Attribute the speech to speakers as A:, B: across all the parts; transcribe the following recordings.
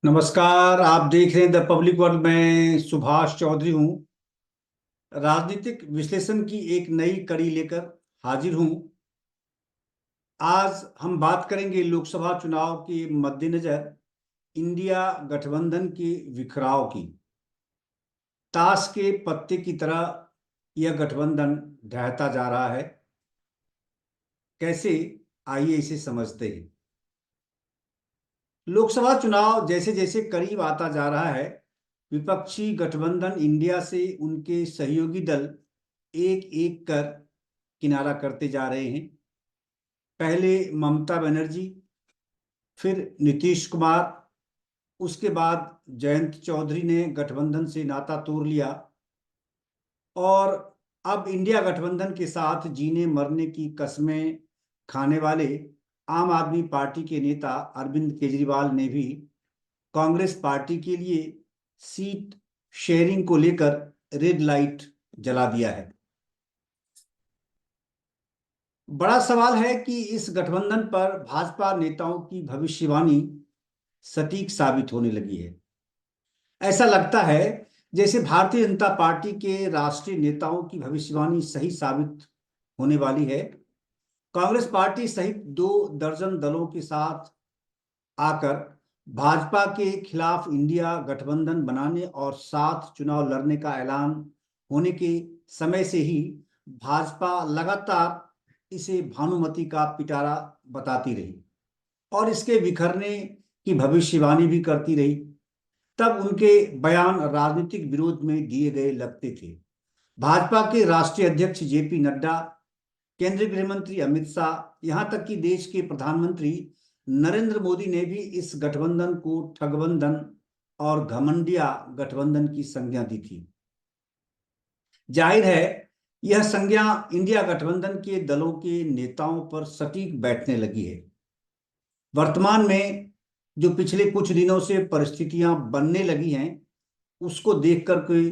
A: नमस्कार। आप देख रहे हैं द पब्लिक वर्ल्ड। में सुभाष चौधरी हूं। राजनीतिक विश्लेषण की एक नई कड़ी लेकर हाजिर हूं। आज हम बात करेंगे लोकसभा चुनाव के मद्देनजर इंडिया गठबंधन के बिखराव की। ताश के पत्ते की तरह यह गठबंधन ढहता जा रहा है। कैसे? आइए इसे समझते हैं। लोकसभा चुनाव जैसे जैसे करीब आता जा रहा है, विपक्षी गठबंधन इंडिया से उनके सहयोगी दल एक एक कर किनारा करते जा रहे हैं। पहले ममता बनर्जी, फिर नीतीश कुमार, उसके बाद जयंत चौधरी ने गठबंधन से नाता तोड़ लिया। और अब इंडिया गठबंधन के साथ जीने मरने की कस्में खाने वाले आम आदमी पार्टी के नेता अरविंद केजरीवाल ने भी कांग्रेस पार्टी के लिए सीट शेयरिंग को लेकर रेड लाइट जला दिया है। बड़ा सवाल है कि इस गठबंधन पर भाजपा नेताओं की भविष्यवाणी सटीक साबित होने लगी है। ऐसा लगता है जैसे भारतीय जनता पार्टी के राष्ट्रीय नेताओं की भविष्यवाणी सही साबित होने वाली है। कांग्रेस पार्टी सहित 2 दर्जन दलों के साथ आकर भाजपा के खिलाफ इंडिया गठबंधन बनाने और साथ चुनाव लड़ने का ऐलान होने के समय से ही भाजपा लगातार इसे भानुमति का पिटारा बताती रही और इसके बिखरने की भविष्यवाणी भी करती रही। तब उनके बयान राजनीतिक विरोध में दिए गए लगते थे। भाजपा के राष्ट्रीय अध्यक्ष जेपी नड्डा, केंद्रीय गृह मंत्री अमित शाह, यहां तक कि देश के प्रधानमंत्री नरेंद्र मोदी ने भी इस गठबंधन को ठगबंधन और घमंडिया गठबंधन की संज्ञा दी थी। जाहिर है यह संज्ञा इंडिया गठबंधन के दलों के नेताओं पर सटीक बैठने लगी है। वर्तमान में जो पिछले कुछ दिनों से परिस्थितियां बनने लगी हैं, उसको देखकर के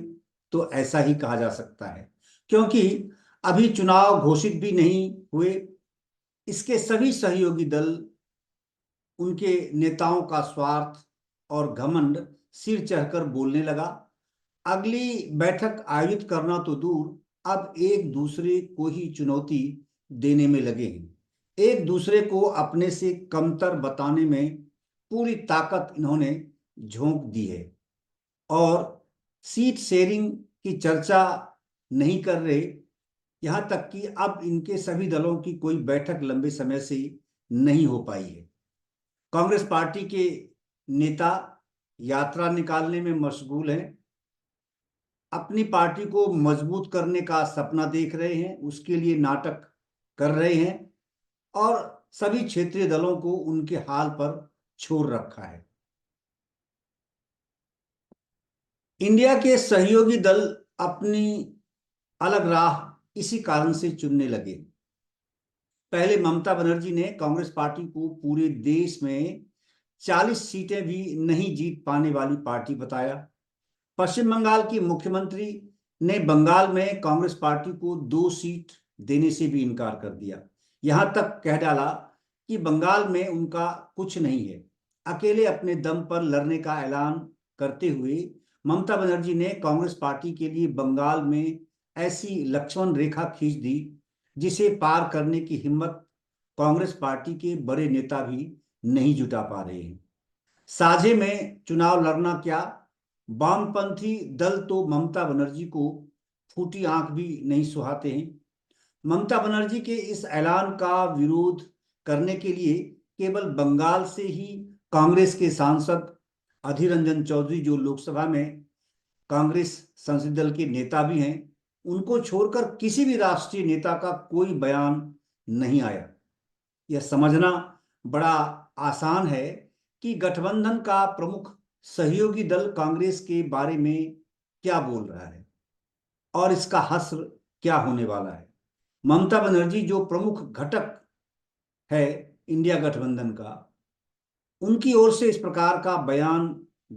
A: तो ऐसा ही कहा जा सकता है, क्योंकि अभी चुनाव घोषित भी नहीं हुए। इसके सभी सहयोगी दल, उनके नेताओं का स्वार्थ और घमंड सिर चढ़कर बोलने लगा। अगली बैठक आयोजित करना तो दूर, अब एक दूसरे को ही चुनौती देने में लगे हैं। एक दूसरे को अपने से कमतर बताने में पूरी ताकत इन्होंने झोंक दी है और सीट शेयरिंग की चर्चा नहीं कर रहे। यहां तक कि अब इनके सभी दलों की कोई बैठक लंबे समय से नहीं हो पाई है। कांग्रेस पार्टी के नेता यात्रा निकालने में मशगूल हैं, अपनी पार्टी को मजबूत करने का सपना देख रहे हैं, उसके लिए नाटक कर रहे हैं और सभी क्षेत्रीय दलों को उनके हाल पर छोड़ रखा है। इंडिया के सहयोगी दल अपनी अलग राह इसी कारण से चुनने लगे। पहले ममता बनर्जी ने कांग्रेस पार्टी को पूरे देश में 40 सीटें भी नहीं जीत पाने वाली पार्टी बताया। पश्चिम बंगाल की मुख्यमंत्री ने बंगाल में कांग्रेस पार्टी को 2 सीट देने से भी इनकार कर दिया। यहां तक कह डाला कि बंगाल में उनका कुछ नहीं है। अकेले अपने दम पर लड़ने का ऐलान करते हुए ममता बनर्जी ने कांग्रेस पार्टी के लिए बंगाल में ऐसी लक्ष्मण रेखा खींच दी जिसे पार करने की हिम्मत कांग्रेस पार्टी के बड़े नेता भी नहीं जुटा पा रहे हैं। साझे में चुनाव लड़ना क्या, वामपंथी दल तो ममता बनर्जी को फूटी आंख भी नहीं सुहाते हैं। ममता बनर्जी के इस ऐलान का विरोध करने के लिए केवल बंगाल से ही कांग्रेस के सांसद अधीर रंजन चौधरी, जो लोकसभा में कांग्रेस संसदीय दल के नेता भी हैं, उनको छोड़कर किसी भी राष्ट्रीय नेता का कोई बयान नहीं आया। यह समझना बड़ा आसान है कि गठबंधन का प्रमुख सहयोगी दल कांग्रेस के बारे में क्या बोल रहा है और इसका हश्र क्या होने वाला है। ममता बनर्जी जो प्रमुख घटक है इंडिया गठबंधन का, उनकी ओर से इस प्रकार का बयान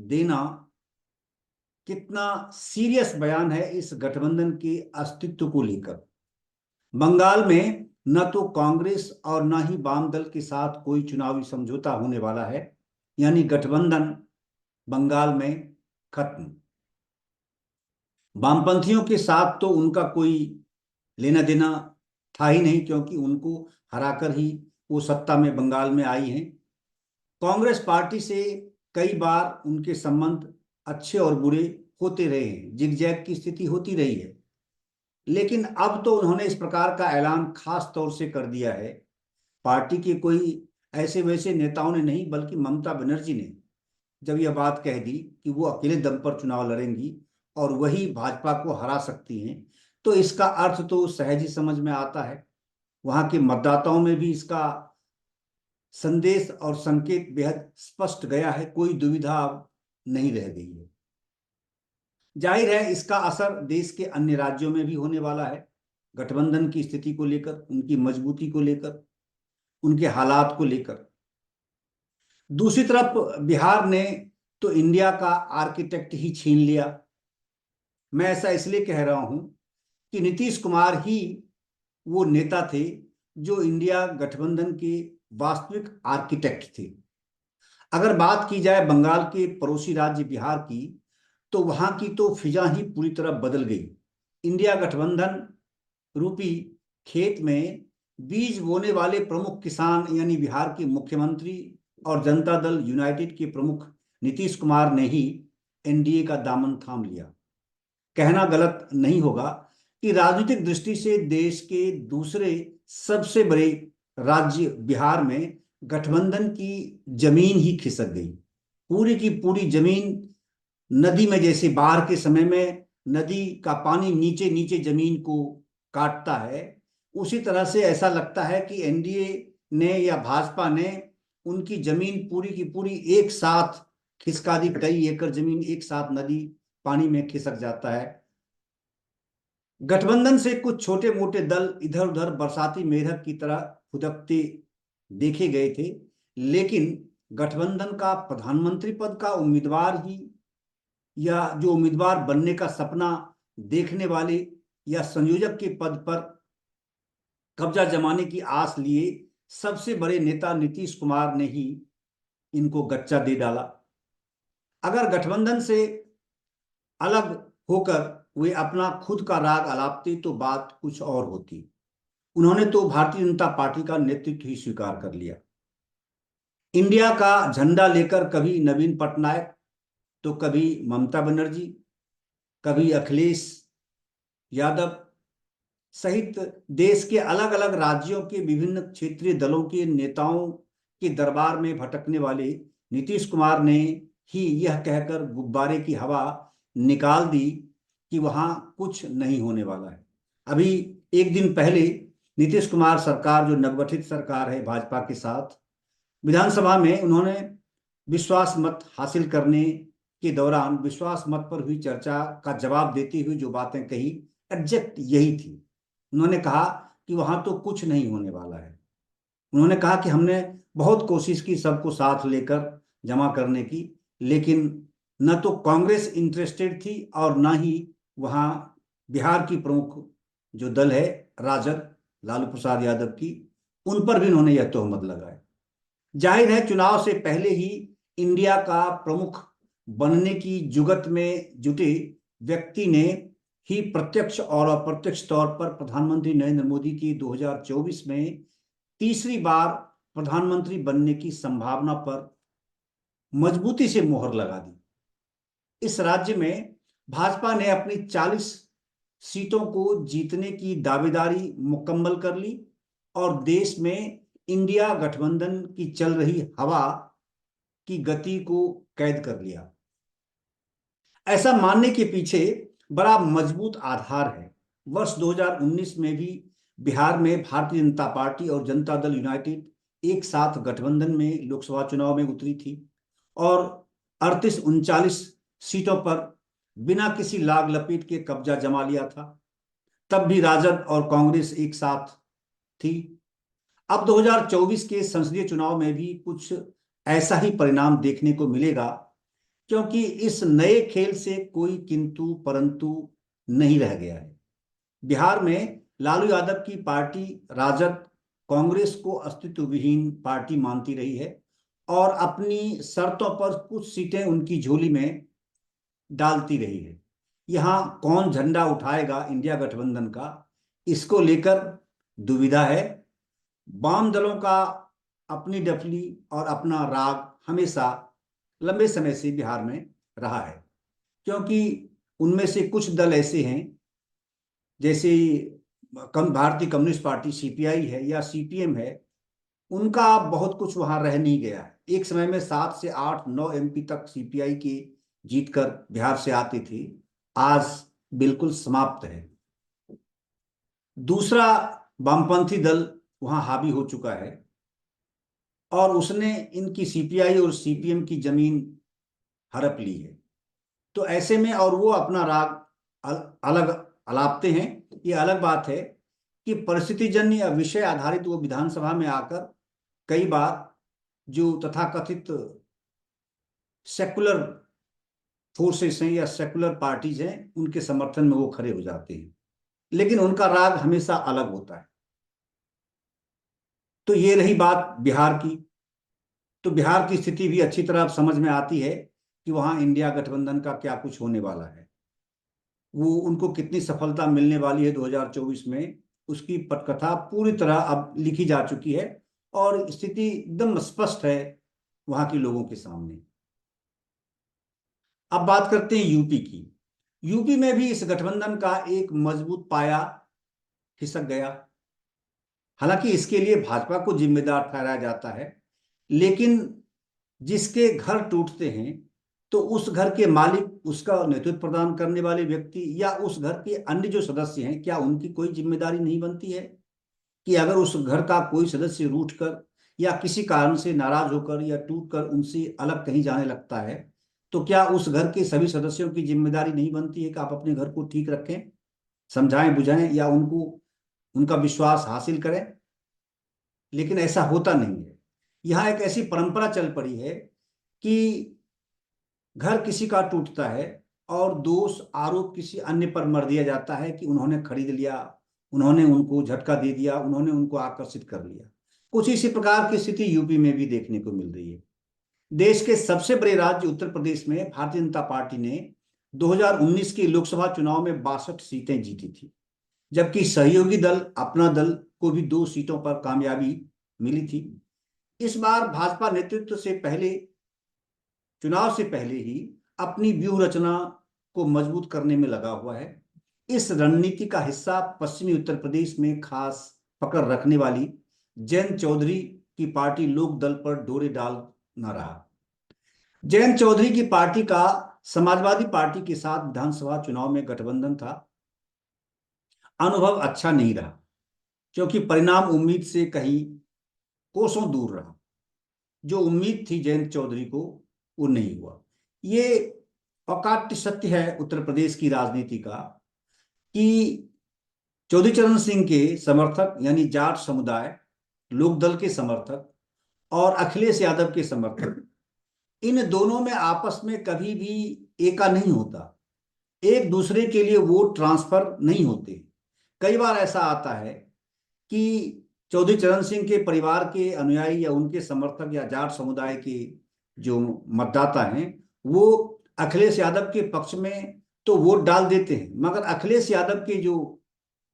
A: देना कितना सीरियस बयान है इस गठबंधन के अस्तित्व को लेकर। बंगाल में न तो कांग्रेस और न ही वाम दल के साथ कोई चुनावी समझौता होने वाला है, यानी गठबंधन बंगाल में खत्म। वामपंथियों के साथ तो उनका कोई लेना देना था ही नहीं, क्योंकि उनको हराकर ही वो सत्ता में बंगाल में आई हैं। कांग्रेस पार्टी से कई बार उनके संबंध अच्छे और बुरे होते रहे हैं, जिगजैग की स्थिति होती रही है। लेकिन अब तो उन्होंने इस प्रकार का ऐलान खास तौर से कर दिया है, पार्टी के कोई ऐसे वैसे नेताओं ने नहीं, बल्कि ममता बनर्जी ने जब यह बात कह दी कि वो अकेले दम पर चुनाव लड़ेंगी और वही भाजपा को हरा सकती हैं, तो इसका अर्थ तो सहज ही समझ में आता है। वहां के मतदाताओं में भी इसका संदेश और संकेत बेहद स्पष्ट गया है, कोई दुविधा अब नहीं रह गई है। जाहिर है इसका असर देश के अन्य राज्यों में भी होने वाला है, गठबंधन की स्थिति को लेकर, उनकी मजबूती को लेकर, उनके हालात को लेकर। दूसरी तरफ बिहार ने तो इंडिया का आर्किटेक्ट ही छीन लिया। मैं ऐसा इसलिए कह रहा हूं कि नीतीश कुमार ही वो नेता थे जो इंडिया गठबंधन के वास्तविक आर्किटेक्ट थे। अगर बात की जाए बंगाल के पड़ोसी राज्य बिहार की, तो वहां की तो फिजा ही पूरी तरह बदल गई। इंडिया गठबंधन रूपी खेत में बीज बोने वाले प्रमुख किसान यानी बिहार के मुख्यमंत्री और जनता दल यूनाइटेड के प्रमुख नीतीश कुमार ने ही एनडीए का दामन थाम लिया। कहना गलत नहीं होगा कि राजनीतिक दृष्टि से देश के दूसरे सबसे बड़े राज्य बिहार में गठबंधन की जमीन ही खिसक गई। पूरी की पूरी जमीन नदी में, जैसे बाढ़ के समय में नदी का पानी नीचे नीचे जमीन को काटता है, उसी तरह से ऐसा लगता है कि एनडीए ने या भाजपा ने उनकी जमीन पूरी की पूरी एक साथ खिसका दी। कई एकड़ जमीन एक साथ नदी पानी में खिसक जाता है। गठबंधन से कुछ छोटे मोटे दल इधर उधर बरसाती मेढक की तरह फुदकते देखे गए थे, लेकिन गठबंधन का प्रधानमंत्री पद का उम्मीदवार ही, या जो उम्मीदवार बनने का सपना देखने वाले, या संयोजक के पद पर कब्जा जमाने की आस लिए सबसे बड़े नेता नीतीश कुमार ने ही इनको गच्चा दे डाला। अगर गठबंधन से अलग होकर वे अपना खुद का राग अलापते तो बात कुछ और होती। उन्होंने तो भारतीय जनता पार्टी का नेतृत्व ही स्वीकार कर लिया। इंडिया का झंडा लेकर कभी नवीन पटनायक, तो कभी ममता बनर्जी, कभी अखिलेश यादव सहित देश के अलग अलग राज्यों के विभिन्न क्षेत्रीय दलों के नेताओं के दरबार में भटकने वाले नीतीश कुमार ने ही यह कहकर गुब्बारे की हवा निकाल दी कि वहां कुछ नहीं होने वाला है। अभी एक दिन पहले नीतीश कुमार सरकार, जो नवगठित सरकार है भाजपा के साथ, विधानसभा में उन्होंने विश्वास मत हासिल करने के दौरान विश्वास मत पर हुई चर्चा का जवाब देते हुए जो बातें कही, एग्जैक्ट यही थी। उन्होंने कहा कि वहां तो कुछ नहीं होने वाला है। उन्होंने कहा कि हमने बहुत कोशिश की सबको साथ लेकर जमा करने की, लेकिन न तो कांग्रेस इंटरेस्टेड थी और न ही वहां बिहार की प्रमुख जो दल है राजद, लालू प्रसाद यादव की, उन पर भी उन्होंने यह तोहमत लगाया। जाहिर है चुनाव से पहले ही इंडिया का प्रमुख बनने की जुगत में जुटे व्यक्ति ने ही प्रत्यक्ष और अप्रत्यक्ष तौर पर प्रधानमंत्री नरेंद्र मोदी की 2024 में तीसरी बार प्रधानमंत्री बनने की संभावना पर मजबूती से मोहर लगा दी। इस राज्य में भाजपा ने अपनी 40 सीटों को जीतने की दावेदारी मुकम्मल कर ली और देश में इंडिया गठबंधन की चल रही हवा की गति को कैद कर लिया। ऐसा मानने के पीछे बड़ा मजबूत आधार है। वर्ष 2019 में भी बिहार में भारतीय जनता पार्टी और जनता दल यूनाइटेड एक साथ गठबंधन में लोकसभा चुनाव में उतरी थी और 38-39 सीटों पर बिना किसी लाग लपेट के कब्जा जमा लिया था। तब भी राजद और कांग्रेस एक साथ थी। अब 2024 के संसदीय चुनाव में भी कुछ ऐसा ही परिणाम देखने को मिलेगा, क्योंकि इस नए खेल से कोई किंतु परंतु नहीं रह गया है। बिहार में लालू यादव की पार्टी राजद कांग्रेस को अस्तित्व विहीन पार्टी मानती रही है और अपनी शर्तों पर कुछ सीटें उनकी झोली में डालती रही है। यहाँ कौन झंडा उठाएगा इंडिया गठबंधन का, इसको लेकर दुविधा है। वाम दलों का अपनी डफली और अपना राग हमेशा लंबे समय से बिहार में रहा है, क्योंकि उनमें से कुछ दल ऐसे हैं, जैसे कम भारतीय कम्युनिस्ट पार्टी सीपीआई है या सीपीएम है, उनका बहुत कुछ वहां रह नहीं गया है। एक समय में 7 से 8 9 एमपी तक सीपीआई की जीत कर बिहार से आती थी, आज बिल्कुल समाप्त है। दूसरा वामपंथी दल वहां हावी हो चुका है और उसने इनकी सीपीआई और सीपीएम की जमीन हड़प ली है। तो ऐसे में और वो अपना राग अलग अलापते हैं। ये अलग बात है कि परिस्थितिजन्य या विषय आधारित वो विधानसभा में आकर कई बार जो तथाकथित सेकुलर फोर्सेस हैं या सेकुलर पार्टीज हैं, उनके समर्थन में वो खड़े हो जाते हैं, लेकिन उनका राग हमेशा अलग होता है। तो ये रही बात बिहार की। तो बिहार की स्थिति भी अच्छी तरह समझ में आती है कि वहां इंडिया गठबंधन का क्या कुछ होने वाला है। वो उनको कितनी सफलता मिलने वाली है 2024 में, उसकी पटकथा पूरी तरह अब लिखी जा चुकी है और स्थिति एकदम स्पष्ट है वहां के लोगों के सामने। अब बात करते हैं यूपी की। यूपी में भी इस गठबंधन का एक मजबूत पाया खिसक गया। हालांकि इसके लिए भाजपा को जिम्मेदार ठहराया जाता है, लेकिन जिसके घर टूटते हैं तो उस घर के मालिक, उसका नेतृत्व प्रदान करने वाले व्यक्ति या उस घर के अन्य जो सदस्य हैं, क्या उनकी कोई जिम्मेदारी नहीं बनती है कि अगर उस घर का कोई सदस्य रूठ कर या किसी कारण से नाराज होकर या टूट कर उनसे अलग कहीं जाने लगता है, तो क्या उस घर के सभी सदस्यों की जिम्मेदारी नहीं बनती है कि आप अपने घर को ठीक रखें, समझाएं बुझाएं या उनको उनका विश्वास हासिल करें? लेकिन ऐसा होता नहीं है। यहाँ एक ऐसी परंपरा चल पड़ी है कि घर किसी का टूटता है और दोष आरोप किसी अन्य पर मर दिया जाता है कि उन्होंने खरीद लिया, उन्होंने उनको झटका दे दिया, उन्होंने उनको आकर्षित कर लिया। कुछ इसी प्रकार की स्थिति यूपी में भी देखने को मिल रही है। देश के सबसे बड़े राज्य उत्तर प्रदेश में भारतीय जनता पार्टी ने 2019 के लोकसभा चुनाव में 62 सीटें जीती थी, जबकि सहयोगी दल अपना दल को भी 2 सीटों पर कामयाबी मिली थी। इस बार भाजपा नेतृत्व से पहले चुनाव से पहले ही अपनी व्यूह रचना को मजबूत करने में लगा हुआ है। इस रणनीति का हिस्सा पश्चिमी उत्तर प्रदेश में खास पकड़ रखने वाली जयंत चौधरी की पार्टी लोक दल पर डोरे डालना रहा। जयंत चौधरी की पार्टी का समाजवादी पार्टी के साथ विधानसभा चुनाव में गठबंधन था। अनुभव अच्छा नहीं रहा, क्योंकि परिणाम उम्मीद से कहीं कोसों दूर रहा। जो उम्मीद थी जयंत चौधरी को, वो नहीं हुआ। ये अकाट्य सत्य है उत्तर प्रदेश की राजनीति का कि चौधरी चरण सिंह के समर्थक यानी जाट समुदाय, लोकदल के समर्थक और अखिलेश यादव के समर्थक, इन दोनों में आपस में कभी भी एका नहीं होता। एक दूसरे के लिए वोट ट्रांसफर नहीं होते। कई बार ऐसा आता है कि चौधरी चरण सिंह के परिवार के अनुयायी या उनके समर्थक या जाट समुदाय के जो मतदाता हैं, वो अखिलेश यादव के पक्ष में तो वोट डाल देते हैं, मगर अखिलेश यादव के जो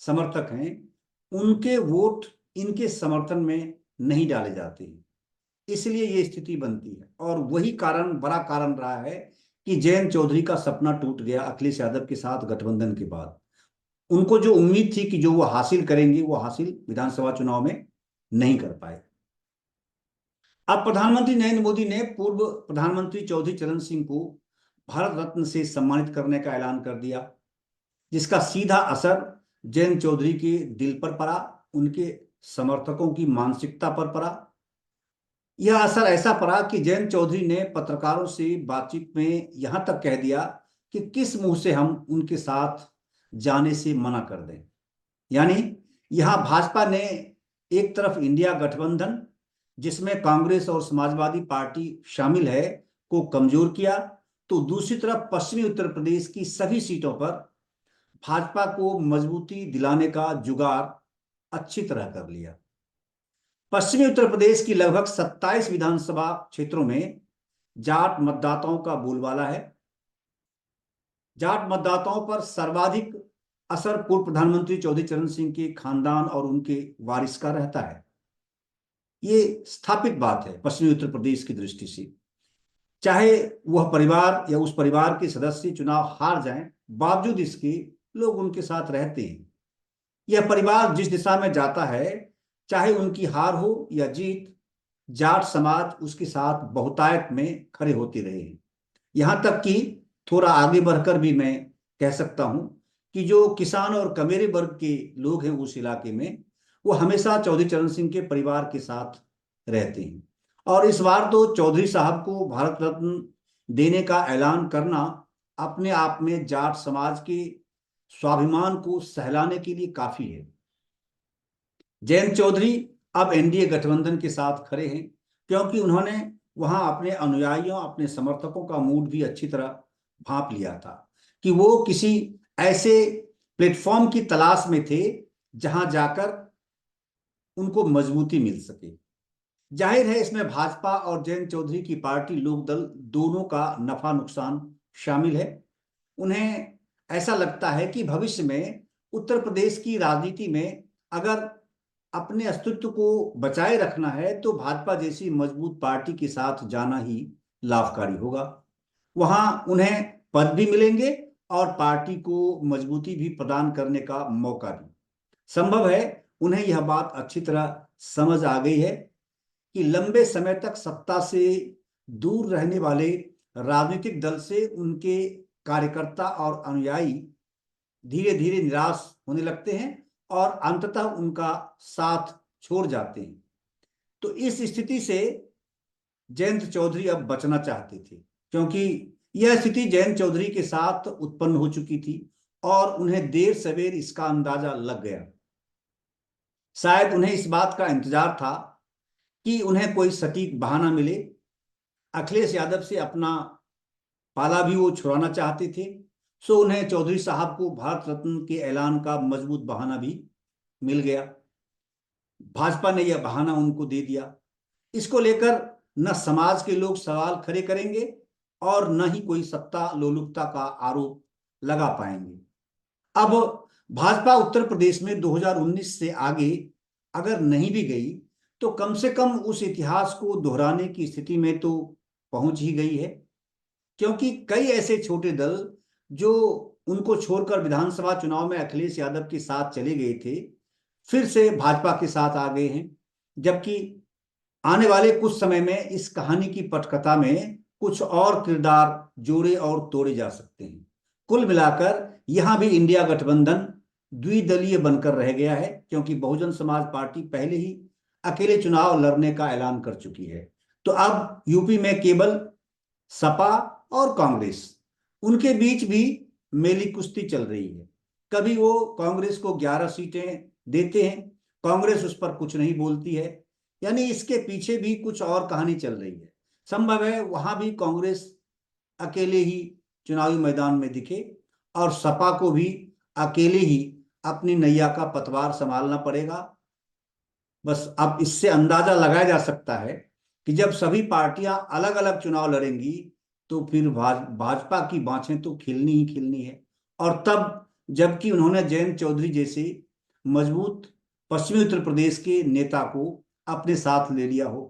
A: समर्थक हैं, उनके वोट इनके समर्थन में नहीं डाले जाते हैं। इसलिए ये स्थिति बनती है और वही कारण, बड़ा कारण रहा है कि जयंत चौधरी का सपना टूट गया अखिलेश यादव के साथ गठबंधन के बाद। उनको जो उम्मीद थी कि जो वो हासिल करेंगे, वो हासिल विधानसभा चुनाव में नहीं कर पाए। अब प्रधानमंत्री नरेंद्र मोदी ने पूर्व प्रधानमंत्री चौधरी चरण सिंह को भारत रत्न से सम्मानित करने का ऐलान कर दिया, जिसका सीधा असर जयंत चौधरी के दिल पर पड़ा, उनके समर्थकों की मानसिकता पर पड़ा। यह असर ऐसा पड़ा कि जयंत चौधरी ने पत्रकारों से बातचीत में यहां तक कह दिया कि किस मुंह से हम उनके साथ जाने से मना कर दें। यानी यहां भाजपा ने एक तरफ इंडिया गठबंधन, जिसमें कांग्रेस और समाजवादी पार्टी शामिल है, को कमजोर किया, तो दूसरी तरफ पश्चिमी उत्तर प्रदेश की सभी सीटों पर भाजपा को मजबूती दिलाने का जुगाड़ अच्छी तरह कर लिया। पश्चिमी उत्तर प्रदेश की लगभग 27 विधानसभा क्षेत्रों में जाट मतदाताओं का बोलबाला है। जाट मतदाताओं पर सर्वाधिक असर पूर्व प्रधानमंत्री चौधरी चरण सिंह के खानदान और उनके वारिस का रहता है। ये स्थापित बात है पश्चिमी उत्तर प्रदेश की दृष्टि से। चाहे वह परिवार या उस परिवार के सदस्य चुनाव हार जाएं, बावजूद इसके लोग उनके साथ रहते हैं। यह परिवार जिस दिशा में जाता है, चाहे उनकी हार हो या जीत, जाट समाज उसके साथ बहुतायत में खड़े होते रहे हैं। यहां तक कि थोड़ा आगे बढ़कर भी मैं कह सकता हूं कि जो किसान और कमेरे वर्ग के लोग हैं उस इलाके में, वो हमेशा चौधरी चरण सिंह के परिवार के साथ रहते हैं। और इस बार तो चौधरी साहब को भारत रत्न देने का ऐलान करना अपने आप में जाट समाज के स्वाभिमान को सहलाने के लिए काफी है। जयंत चौधरी अब एनडीए गठबंधन के साथ खड़े हैं, क्योंकि उन्होंने वहां अपने अनुयायियों, अपने समर्थकों का मूड भी अच्छी तरह भांप लिया था कि वो किसी ऐसे प्लेटफॉर्म की तलाश में थे जहां जाकर उनको मजबूती मिल सके। जाहिर है इसमें भाजपा और जयंत चौधरी की पार्टी लोकदल दोनों का नफा नुकसान शामिल है। उन्हें ऐसा लगता है कि भविष्य में उत्तर प्रदेश की राजनीति में अगर अपने अस्तित्व को बचाए रखना है तो भाजपा जैसी मजबूत पार्टी के साथ जाना ही लाभकारी होगा। वहां उन्हें पद भी मिलेंगे और पार्टी को मजबूती भी प्रदान करने का मौका भी। संभव है उन्हें यह बात अच्छी तरह समझ आ गई है कि लंबे समय तक सत्ता से दूर रहने वाले राजनीतिक दल से उनके कार्यकर्ता और अनुयायी धीरे धीरे निराश होने लगते हैं और अंततः उनका साथ छोड़ जाते हैं। तो इस स्थिति से जयंत चौधरी अब बचना चाहते थे, क्योंकि यह स्थिति जयंत चौधरी के साथ उत्पन्न हो चुकी थी और उन्हें देर सवेर इसका अंदाजा लग गया। शायद उन्हें इस बात का इंतजार था कि उन्हें कोई सटीक बहाना मिले। अखिलेश यादव से अपना पाला भी वो छुड़ाना चाहते थे, सो उन्हें चौधरी साहब को भारत रत्न के ऐलान का मजबूत बहाना भी मिल गया। भाजपा ने यह बहाना उनको दे दिया। इसको लेकर न समाज के लोग सवाल खड़े करेंगे और न ही कोई सत्ता लोलुपता का आरोप लगा पाएंगे। अब भाजपा उत्तर प्रदेश में 2019 से आगे अगर नहीं भी गई तो कम से कम उस इतिहास को दोहराने की स्थिति में तो पहुंच ही गई है, क्योंकि कई ऐसे छोटे दल जो उनको छोड़कर विधानसभा चुनाव में अखिलेश यादव के साथ चले गए थे, फिर से भाजपा के साथ आ गए हैं। जबकि आने वाले कुछ समय में इस कहानी की पटकथा में कुछ और किरदार जोड़े और तोड़े जा सकते हैं। कुल मिलाकर यहां भी इंडिया गठबंधन द्विदलीय बनकर रह गया है, क्योंकि बहुजन समाज पार्टी पहले ही अकेले चुनाव लड़ने का ऐलान कर चुकी है। तो अब यूपी में केवल सपा और कांग्रेस, उनके बीच भी मेली कुश्ती चल रही है। कभी वो कांग्रेस को 11 सीटें देते हैं, कांग्रेस उस पर कुछ नहीं बोलती है। यानी इसके पीछे भी कुछ और कहानी चल रही है। संभव है वहां भी कांग्रेस अकेले ही चुनावी मैदान में दिखे और सपा को भी अकेले ही अपनी नैया का पतवार संभालना पड़ेगा। बस अब इससे अंदाजा लगाया जा सकता है कि जब सभी पार्टियां अलग अलग चुनाव लड़ेंगी तो फिर भाजपा की बाँछें तो खिलनी ही खिलनी है। और तब जबकि उन्होंने जयंत चौधरी जैसे मजबूत पश्चिमी उत्तर प्रदेश के नेता को अपने साथ ले लिया हो।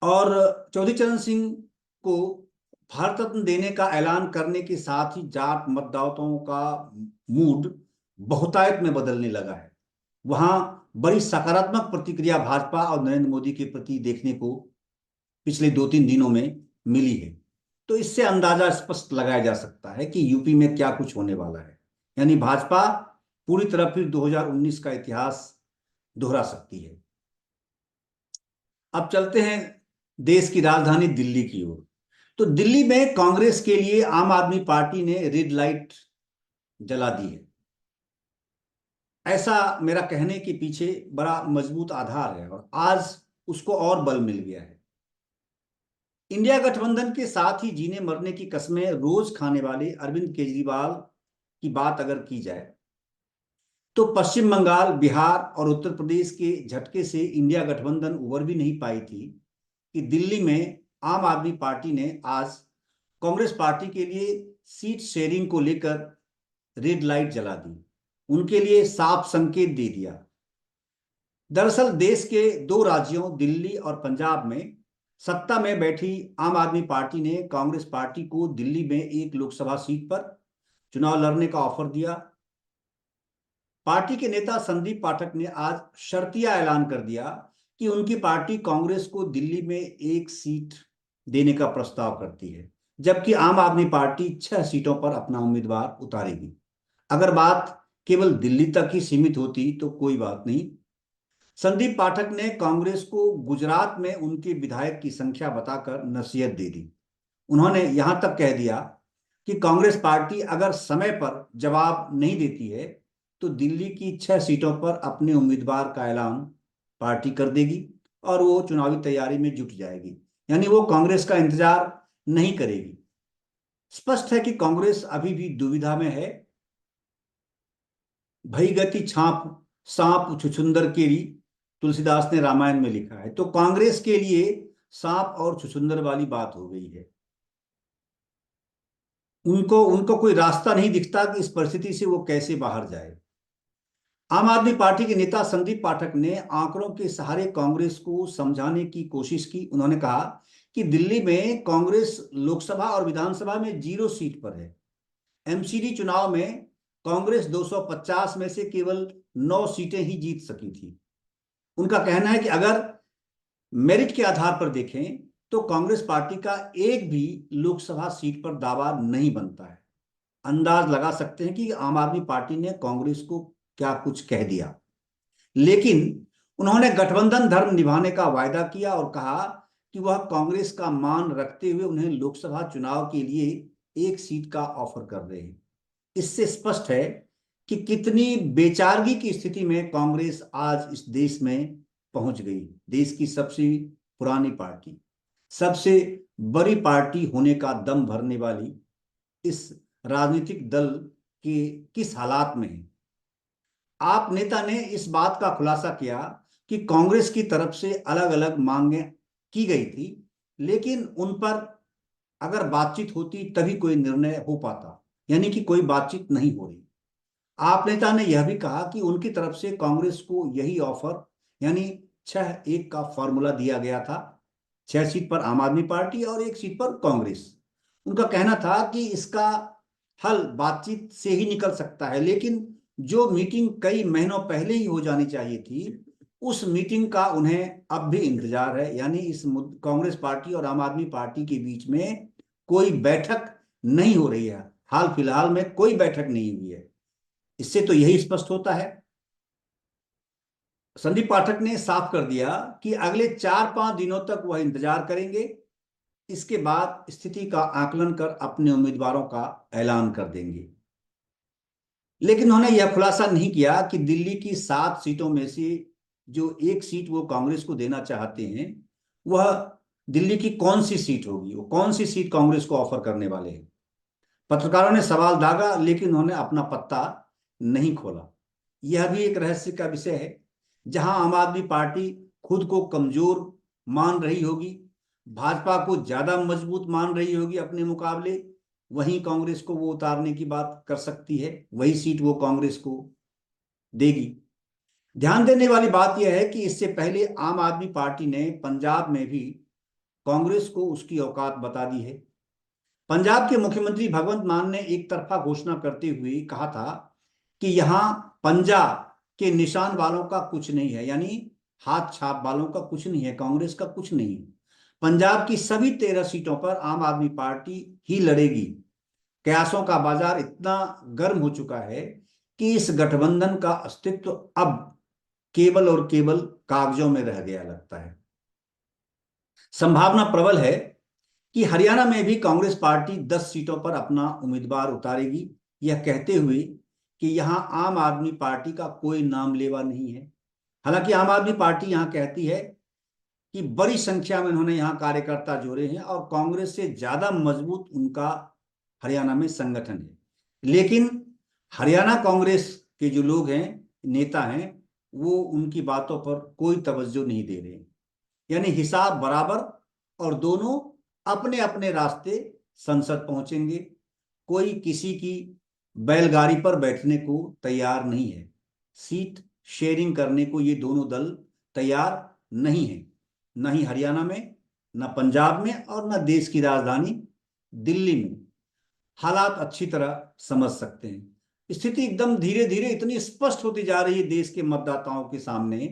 A: और चौधरी चरण सिंह को भारत रत्न देने का ऐलान करने के साथ ही जाट मतदाताओं का मूड बहुतायत में बदलने लगा है। वहां बड़ी सकारात्मक प्रतिक्रिया भाजपा और नरेंद्र मोदी के प्रति देखने को पिछले 2-3 दिनों में मिली है। तो इससे अंदाजा स्पष्ट लगाया जा सकता है कि यूपी में क्या कुछ होने वाला है। यानी भाजपा पूरी तरह फिर 2019 का इतिहास दोहरा सकती है। अब चलते हैं देश की राजधानी दिल्ली की ओर। तो दिल्ली में कांग्रेस के लिए आम आदमी पार्टी ने रेड लाइट जला दी है। ऐसा मेरा कहने के पीछे बड़ा मजबूत आधार है और आज उसको और बल मिल गया है। इंडिया गठबंधन के साथ ही जीने मरने की कस्में रोज खाने वाले अरविंद केजरीवाल की बात अगर की जाए तो पश्चिम बंगाल, बिहार और उत्तर प्रदेश के झटके से इंडिया गठबंधन उबर भी नहीं पाई थी कि दिल्ली में आम आदमी पार्टी ने आज कांग्रेस पार्टी के लिए सीट शेयरिंग को लेकर रेड लाइट जला दी, उनके लिए साफ संकेत दे दिया। दरअसल देश के दो राज्यों दिल्ली और पंजाब में सत्ता में बैठी आम आदमी पार्टी ने कांग्रेस पार्टी को दिल्ली में एक लोकसभा सीट पर चुनाव लड़ने का ऑफर दिया। पार्टी के नेता संदीप पाठक ने आज शर्तिया ऐलान कर दिया कि उनकी पार्टी कांग्रेस को दिल्ली में एक सीट देने का प्रस्ताव करती है, जबकि आम आदमी पार्टी 6 सीटों पर अपना उम्मीदवार उतारेगी। अगर बात केवल दिल्ली तक ही सीमित होती तो कोई बात नहीं। संदीप पाठक ने कांग्रेस को गुजरात में उनके विधायक की संख्या बताकर नसीहत दे दी। उन्होंने यहां तक कह दिया कि कांग्रेस पार्टी अगर समय पर जवाब नहीं देती है तो दिल्ली की 6 सीटों पर अपने उम्मीदवार का ऐलान पार्टी कर देगी और वो चुनावी तैयारी में जुट जाएगी, यानी वो कांग्रेस का इंतजार नहीं करेगी। स्पष्ट है कि कांग्रेस अभी भी दुविधा में है। भई गति छाप सांप छुछुंदर केरी, तुलसीदास ने रामायण में लिखा है। तो कांग्रेस के लिए सांप और छुछुंदर वाली बात हो गई है। उनको उनको कोई रास्ता नहीं दिखता कि इस परिस्थिति से वो कैसे बाहर जाए। आम आदमी पार्टी के नेता संदीप पाठक ने आंकड़ों के सहारे कांग्रेस को समझाने की कोशिश की। उन्होंने कहा कि दिल्ली में कांग्रेस लोकसभा और विधानसभा में 0 सीट पर है। एमसीडी चुनाव में कांग्रेस 250 में से केवल 9 सीटें ही जीत सकी थी। उनका कहना है कि अगर मेरिट के आधार पर देखें तो कांग्रेस पार्टी का एक भी लोकसभा सीट पर दावा नहीं बनता है। अंदाज लगा सकते हैं कि आम आदमी पार्टी ने कांग्रेस को क्या कुछ कह दिया, लेकिन उन्होंने गठबंधन धर्म निभाने का वायदा किया और कहा कि वह कांग्रेस का मान रखते हुए उन्हें लोकसभा चुनाव के लिए एक सीट का ऑफर कर रहे हैं। इससे स्पष्ट है कि कितनी बेचारगी की स्थिति में कांग्रेस आज इस देश में पहुंच गई। देश की सबसे पुरानी पार्टी, सबसे बड़ी पार्टी होने का दम भरने वाली इस राजनीतिक दल के किस हालात में है। आप नेता ने इस बात का खुलासा किया कि कांग्रेस की तरफ से अलग अलग मांगें की गई थी, लेकिन उन पर अगर बातचीत होती तभी कोई निर्णय हो पाता, यानी कि कोई बातचीत नहीं हो रही। आप नेता ने यह भी कहा कि उनकी तरफ से कांग्रेस को यही ऑफर, यानी 6-1 का फॉर्मूला दिया गया था। 6 सीट पर आम आदमी पार्टी और 1 सीट पर कांग्रेस। उनका कहना था कि इसका हल बातचीत से ही निकल सकता है, लेकिन जो मीटिंग कई महीनों पहले ही हो जानी चाहिए थी, उस मीटिंग का उन्हें अब भी इंतजार है। यानी इस कांग्रेस पार्टी और आम आदमी पार्टी के बीच में कोई बैठक नहीं हो रही है। हाल फिलहाल में कोई बैठक नहीं हुई है। इससे तो यही स्पष्ट होता है। संदीप पाठक ने साफ कर दिया कि अगले 4-5 दिनों तक वह इंतजार करेंगे। इसके बाद स्थिति का आकलन कर अपने उम्मीदवारों का ऐलान कर देंगे। लेकिन उन्होंने यह खुलासा नहीं किया कि दिल्ली की 7 सीटों में से जो एक सीट वो कांग्रेस को देना चाहते हैं, वह दिल्ली की कौन सी सीट होगी, वो कौन सी सीट कांग्रेस को ऑफर करने वाले हैं। पत्रकारों ने सवाल दागा, लेकिन उन्होंने अपना पत्ता नहीं खोला। यह भी एक रहस्य का विषय है। जहां आम आदमी पार्टी खुद को कमजोर मान रही होगी, भाजपा को ज्यादा मजबूत मान रही होगी अपने मुकाबले, वहीं कांग्रेस को वो उतारने की बात कर सकती है। वही सीट वो कांग्रेस को देगी। ध्यान देने वाली बात यह है कि इससे पहले आम आदमी पार्टी ने पंजाब में भी कांग्रेस को उसकी औकात बता दी है। पंजाब के मुख्यमंत्री भगवंत मान ने एक तरफा घोषणा करते हुए कहा था कि यहां पंजा के निशान वालों का कुछ नहीं है, यानी हाथ छाप वालों का कुछ नहीं है, कांग्रेस का कुछ नहीं है। पंजाब की सभी 13 सीटों पर आम आदमी पार्टी ही लड़ेगी। कयासों का बाजार इतना गर्म हो चुका है कि इस गठबंधन का अस्तित्व अब केवल और केवल कागजों में रह गया लगता है। संभावना प्रबल है कि हरियाणा में भी कांग्रेस पार्टी 10 सीटों पर अपना उम्मीदवार उतारेगी, यह कहते हुए कि यहां आम आदमी पार्टी का कोई नाम लेवा नहीं है। हालांकि आम आदमी पार्टी यहां कहती है कि बड़ी संख्या में उन्होंने यहां कार्यकर्ता जोड़े हैं और कांग्रेस से ज्यादा मजबूत उनका हरियाणा में संगठन है। लेकिन हरियाणा कांग्रेस के जो लोग हैं नेता हैं वो उनकी बातों पर कोई तवज्जो नहीं दे रहे हैं। यानी हिसाब बराबर, और दोनों अपने अपने रास्ते संसद पहुंचेंगे। कोई किसी की बैलगाड़ी पर बैठने को तैयार नहीं है। सीट शेयरिंग करने को ये दोनों दल तैयार नहीं है, न ही हरियाणा में, न पंजाब में, और न देश की राजधानी दिल्ली में। हालात अच्छी तरह समझ सकते हैं। स्थिति एकदम धीरे धीरे इतनी स्पष्ट होती जा रही है देश के मतदाताओं के सामने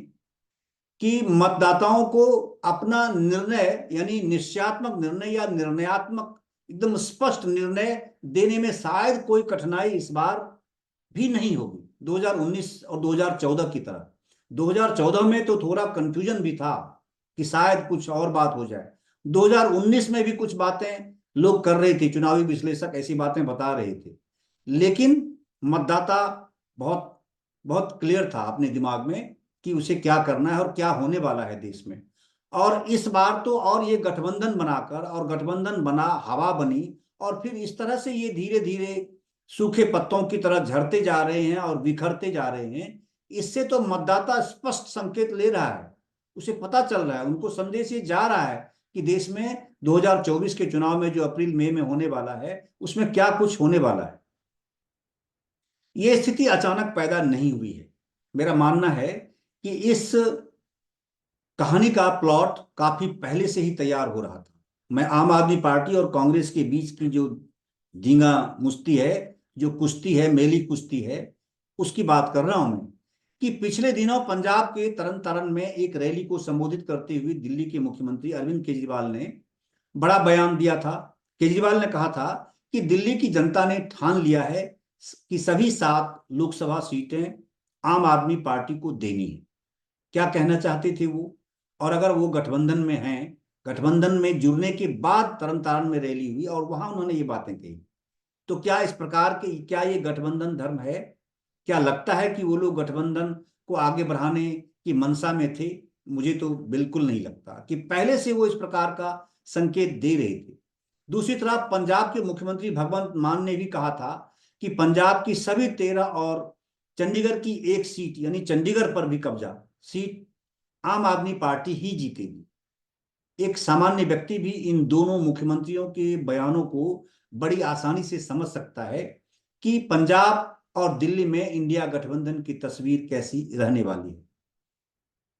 A: कि मतदाताओं को अपना निर्णय, यानी निश्चयात्मक निर्णय या निर्णयात्मक एकदम स्पष्ट निर्णय देने में शायद कोई कठिनाई इस बार भी नहीं होगी 2019 और 2014 की तरह। 2014 में तो थोड़ा कंफ्यूजन भी था कि शायद कुछ और बात हो जाए। 2019 में भी कुछ बातें लोग कर रहे थे, चुनावी विश्लेषक ऐसी बातें बता रहे थे, लेकिन मतदाता बहुत बहुत क्लियर था अपने दिमाग में कि उसे क्या करना है और क्या होने वाला है देश में। और इस बार तो और ये गठबंधन बनाकर, और गठबंधन बना, हवा बनी, और फिर इस तरह से ये धीरे धीरे सूखे पत्तों की तरह झड़ते जा रहे हैं और बिखरते जा रहे हैं। इससे तो मतदाता स्पष्ट संकेत ले रहा है, उसे पता चल रहा है, उनको संदेश ये जा रहा है कि देश में 2024 के चुनाव में जो अप्रैल मई में होने वाला है उसमें क्या कुछ होने वाला है। ये स्थिति अचानक पैदा नहीं हुई है। मेरा मानना है कि इस कहानी का प्लॉट काफी पहले से ही तैयार हो रहा था। मैं आम आदमी पार्टी और कांग्रेस के बीच की जो धींगा मुश्ती है, जो कुश्ती है, मेली कुश्ती है, उसकी बात कर रहा हूं मैं। कि पिछले दिनों पंजाब के तरन तारण में एक रैली को संबोधित करते हुए दिल्ली के मुख्यमंत्री अरविंद केजरीवाल ने बड़ा बयान दिया था। केजरीवाल ने कहा था कि दिल्ली की जनता ने ठान लिया है कि सभी 7 लोकसभा सीटें आम आदमी पार्टी को देनी है। क्या कहना चाहते थे वो? और अगर वो गठबंधन में हैं, गठबंधन में जुड़ने के बाद तरन तारण में रैली हुई और वहां उन्होंने ये बातें कही, तो क्या इस प्रकार के, क्या ये गठबंधन धर्म है? क्या लगता है कि वो लोग गठबंधन को आगे बढ़ाने की मंशा में थे? मुझे तो बिल्कुल नहीं लगता कि पहले से वो इस प्रकार का संकेत दे रहे थे। दूसरी तरफ पंजाब के मुख्यमंत्री भगवंत मान ने भी कहा था कि पंजाब की सभी 13 और चंडीगढ़ की एक सीट, यानी चंडीगढ़ पर भी कब्जा सीट आम आदमी पार्टी ही जीतेगी। एक सामान्य व्यक्ति भी इन दोनों मुख्यमंत्रियों के बयानों को बड़ी आसानी से समझ सकता है कि पंजाब और दिल्ली में इंडिया गठबंधन की तस्वीर कैसी रहने वाली है।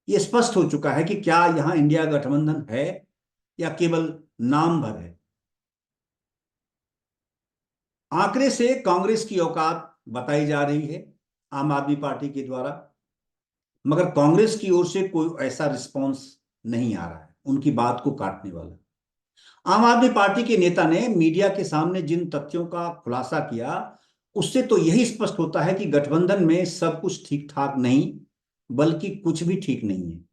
A: यह स्पष्ट हो चुका है कि क्या यहां इंडिया गठबंधन है या केवल नाम भर है। आंकड़े से कांग्रेस की औकात बताई जा रही है आम आदमी पार्टी के द्वारा, मगर कांग्रेस की ओर से कोई ऐसा रिस्पॉन्स नहीं आ रहा है उनकी बात को काटने वाला। आम आदमी पार्टी के नेता ने मीडिया के सामने जिन तथ्यों का खुलासा किया, उससे तो यही स्पष्ट होता है कि गठबंधन में सब कुछ ठीक ठाक नहीं, बल्कि कुछ भी ठीक नहीं है।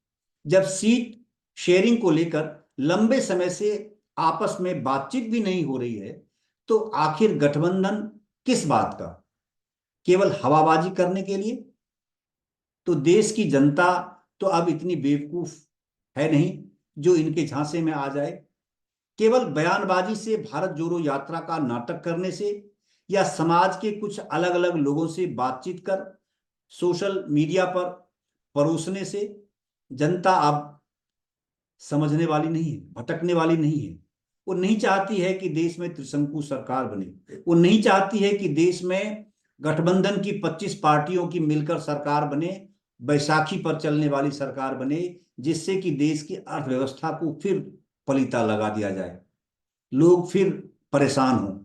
A: जब सीट शेयरिंग को लेकर लंबे समय से आपस में बातचीत भी नहीं हो रही है, तो आखिर गठबंधन किस बात का? केवल हवाबाजी करने के लिए? तो देश की जनता तो अब इतनी बेवकूफ है नहीं जो इनके झांसे में आ जाए। केवल बयानबाजी से, भारत जोड़ो यात्रा का नाटक करने से, या समाज के कुछ अलग अलग लोगों से बातचीत कर सोशल मीडिया पर परोसने से जनता अब समझने वाली नहीं है, भटकने वाली नहीं है। वो नहीं चाहती है कि देश में त्रिशंकु सरकार बने। वो नहीं चाहती है कि देश में गठबंधन की 25 पार्टियों की मिलकर सरकार बने, बैसाखी पर चलने वाली सरकार बने, जिससे कि देश की अर्थव्यवस्था को फिर पलीता लगा दिया जाए, लोग फिर परेशान हों।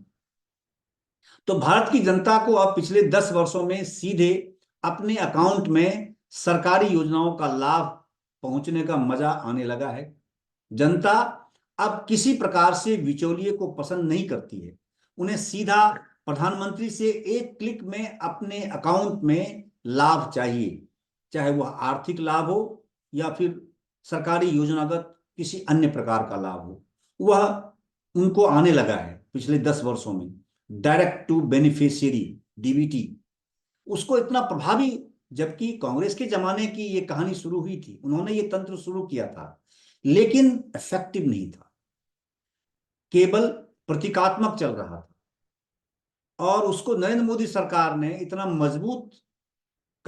A: तो भारत की जनता को अब पिछले 10 वर्षों में सीधे अपने अकाउंट में सरकारी योजनाओं का लाभ पहुंचने का मजा आने लगा है। जनता अब किसी प्रकार से बिचौलिए को पसंद नहीं करती है। उन्हें सीधा प्रधानमंत्री से एक क्लिक में अपने अकाउंट में लाभ चाहिए, चाहे वह आर्थिक लाभ हो या फिर सरकारी योजनागत किसी अन्य प्रकार का लाभ हो। वह उनको आने लगा है पिछले 10 वर्षों में। डायरेक्ट टू बेनिफिशियरी, डीबीटी, उसको इतना प्रभावी, जबकि कांग्रेस के जमाने की ये कहानी शुरू हुई थी, उन्होंने ये तंत्र शुरू किया था, लेकिन इफेक्टिव नहीं था, केवल प्रतीकात्मक चल रहा था। और उसको नरेंद्र मोदी सरकार ने इतना मजबूत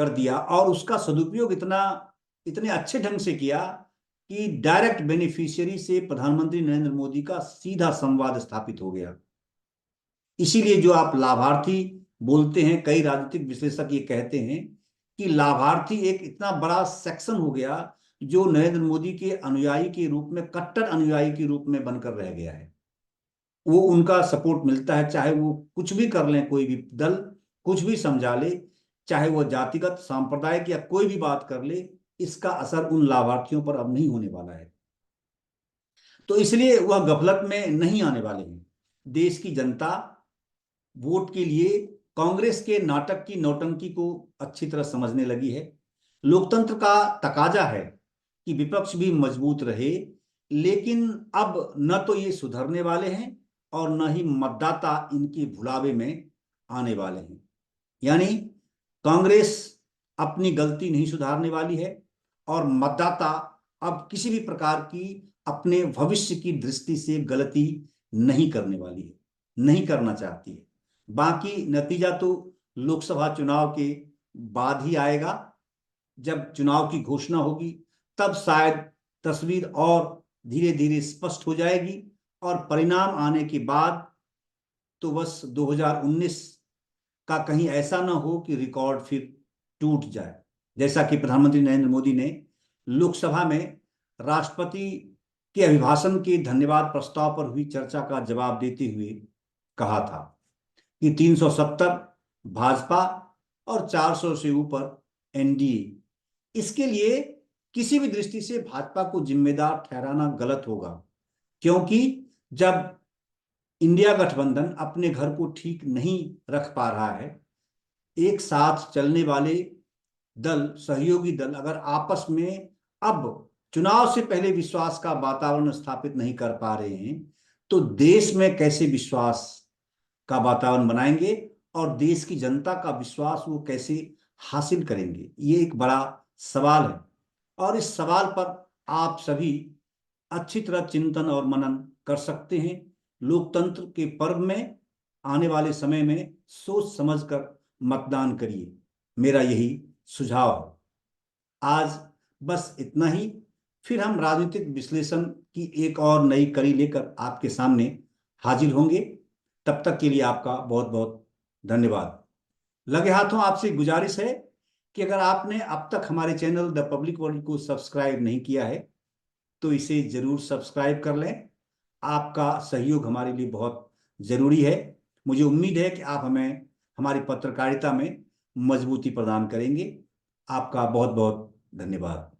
A: कर दिया और उसका सदुपयोग इतने अच्छे ढंग से किया कि डायरेक्ट बेनिफिशियरी से प्रधानमंत्री नरेंद्र मोदी का सीधा संवाद स्थापित हो गया। इसीलिए जो आप लाभार्थी बोलते हैं, कई राजनीतिक विश्लेषक ये कहते हैं कि लाभार्थी एक इतना बड़ा सेक्शन हो गया जो नरेंद्र मोदी के अनुयायी के रूप में, कट्टर अनुयायी के रूप में बनकर रह गया है। वो उनका सपोर्ट मिलता है, चाहे वो कुछ भी कर लें, कोई भी दल कुछ भी समझा ले, चाहे वो जातिगत सांप्रदायिक या कोई भी बात कर ले, इसका असर उन लाभार्थियों पर अब नहीं होने वाला है। तो इसलिए वह गफलत में नहीं आने वाले हैं। देश की जनता वोट के लिए कांग्रेस के नाटक की नौटंकी को अच्छी तरह समझने लगी है। लोकतंत्र का तकाजा है कि विपक्ष भी मजबूत रहे, लेकिन अब न तो ये सुधरने वाले हैं और न ही मतदाता इनके भुलावे में आने वाले हैं। यानी कांग्रेस अपनी गलती नहीं सुधारने वाली है और मतदाता अब किसी भी प्रकार की अपने भविष्य की दृष्टि से गलती नहीं करने वाली है, नहीं करना चाहती है। बाकी नतीजा तो लोकसभा चुनाव के बाद ही आएगा। जब चुनाव की घोषणा होगी तब शायद तस्वीर और धीरे धीरे स्पष्ट हो जाएगी और परिणाम आने के बाद तो बस 2019 का कहीं ऐसा ना हो कि रिकॉर्ड फिर टूट जाए। जैसा कि प्रधानमंत्री नरेंद्र मोदी ने लोकसभा में राष्ट्रपति के अभिभाषण के धन्यवाद प्रस्ताव पर हुई चर्चा का जवाब देते हुए कहा था कि 370 भाजपा और 400 से ऊपर एनडीए। इसके लिए किसी भी दृष्टि से भाजपा को जिम्मेदार ठहराना गलत होगा, क्योंकि जब इंडिया गठबंधन अपने घर को ठीक नहीं रख पा रहा है, एक साथ चलने वाले दल, सहयोगी दल अगर आपस में अब चुनाव से पहले विश्वास का वातावरण स्थापित नहीं कर पा रहे हैं, तो देश में कैसे विश्वास का वातावरण बनाएंगे और देश की जनता का विश्वास वो कैसे हासिल करेंगे, ये एक बड़ा सवाल है। और इस सवाल पर आप सभी अच्छी तरह चिंतन और मनन कर सकते हैं। लोकतंत्र के पर्व में आने वाले समय में सोच समझकर मतदान करिए, मेरा यही सुझाव है। आज बस इतना ही। फिर हम राजनीतिक विश्लेषण की एक और नई कड़ी लेकर आपके सामने हाजिर होंगे। तब तक के लिए आपका बहुत बहुत धन्यवाद। लगे हाथों आपसे गुजारिश है कि अगर आपने अब तक हमारे चैनल द पब्लिक वर्ल्ड को सब्सक्राइब नहीं किया है तो इसे जरूर सब्सक्राइब कर लें। आपका सहयोग हमारे लिए बहुत जरूरी है। मुझे उम्मीद है कि आप हमें हमारी पत्रकारिता में मजबूती प्रदान करेंगे। आपका बहुत बहुत धन्यवाद।